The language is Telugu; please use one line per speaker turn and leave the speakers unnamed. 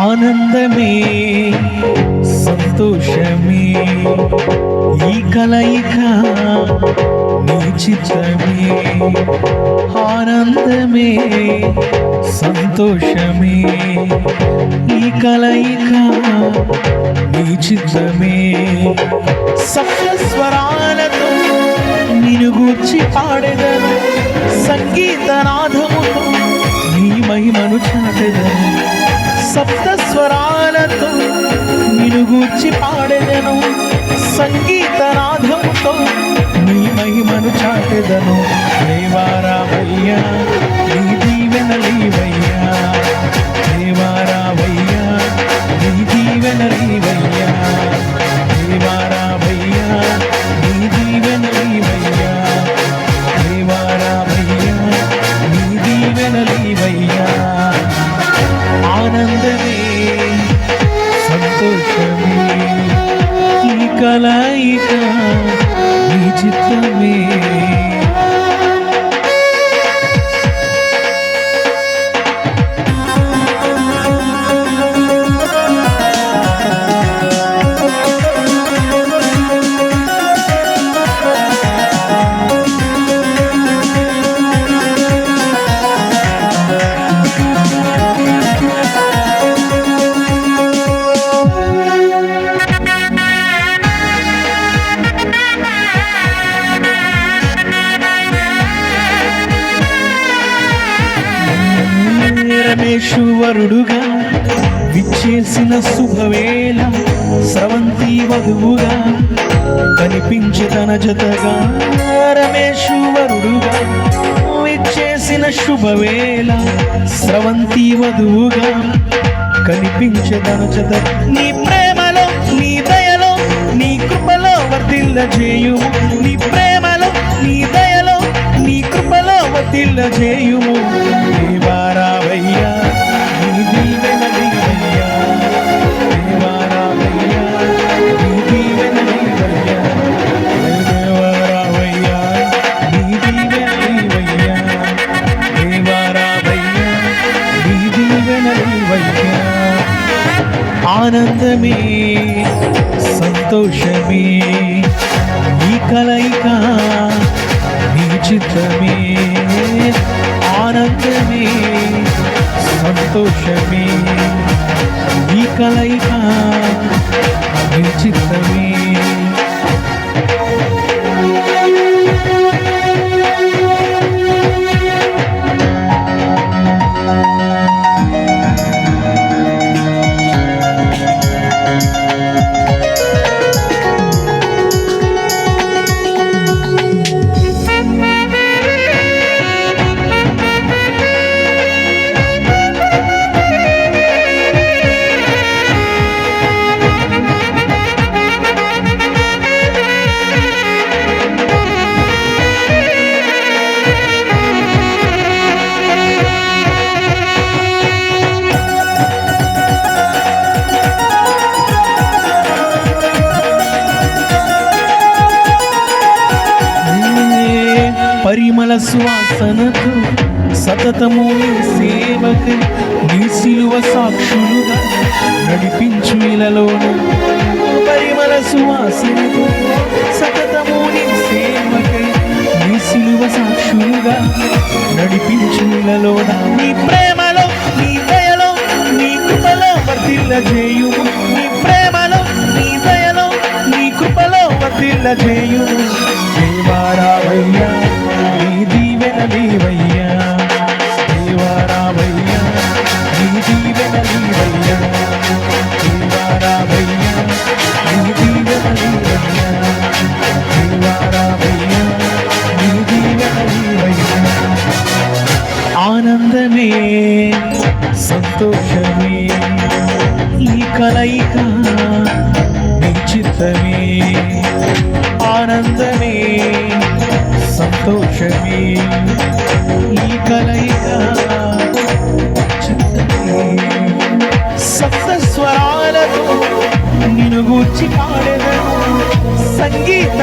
ఆనందమే సంతోషమే ఈ కలయిక నీ చిత్తమే. ఆనందమే సంతోషమే ఈ కలయిక నీ చిత్తమే. సప్త స్వరాలతో నిన్ను గూర్చి పాడెదను, సంగీతనాదముతో నీ మహిమను చాటెదను. సప్త స్వరాలతో నిన్ను గూర్చి పాడెదను, సంగీతనాదముతో నీ మహిమను చాటెదను. దేవారావయ్యా నీ దీవెనలీవయ్యా, దేవారావయ్యా నీ దీవెనలీవయ్యా, దేవారావయ్యా నీ దీవెనలీవయ్యా, దేవారావయ్యా నీ దీవెనలీవయ్యా. ఆనందమే సంతోషమే ఈ కలయిక నీ చిత్తమే. రమేశ్వరుడుగా విచ్చేసిన శుభవేళ, స్రవంతి వధువుగా కనిపించి తన జతగా. రమేశ్వరుడుగా విచ్చేసిన శుభవేళ, స్రవంతి వధువుగా కనిపించే తన జత. నీ ప్రేమలో నీ దయలో నీ కృపలో వర్ధిల్ల చేయుము, నీ ప్రేమలో నీ దయలో నీ కృపలో వర్ధిల్ల చేయుము. దేవారావయ్యా నీ దీవెనలీవయ్యా, దేవారావయ్యా నీ దీవెనలీవయ్యా, దేవారావయ్యా నీ దీవెనలీవయ్యా, దేవారావయ్యా నీ దీవెనలీవయ్యా. ఆనందమే సంతోషమే ఈ కలయిక నీ చిత్తమే. ఆనందమే సంతోషమే ఈ కలయిక నీ చిత్తమే. పరిమళ సువాసనతో సతతము నీ సేవకై నీ సిలువ సాక్షులుగా నడిపించు ఇలలోన. పరిమళ సువాసనతో సతతము నీ సేవకై నీ సిలువ సాక్షులుగా నడిపించు ఇలలోన. నీ ప్రేమలో నీ దయలో నీ కృపలో వర్ధిల్ల చేయుము, నీ ప్రేమలో నీ దయలో నీ కృపలో వర్ధిల్ల చేయుము. దేవారావయ్యా నీ దీవెనలీవయ్యా, దేవారావయ్యా నీ దీవెనలీవయ్యా, దేవారావయ్యా నీ దీవెనలీవయ్యా, దేవారావయ్యా నీ దీవెనలీవయ్యా. ఆనందమే సంతోషమే ఈ కలయిక నీ చిత్తమే ఆనందమే సంతోషమే ఈ కలయిక చిత్తమే సప్త స్వరాలతో నిన్ను గూర్చి పాడెదను సంగీత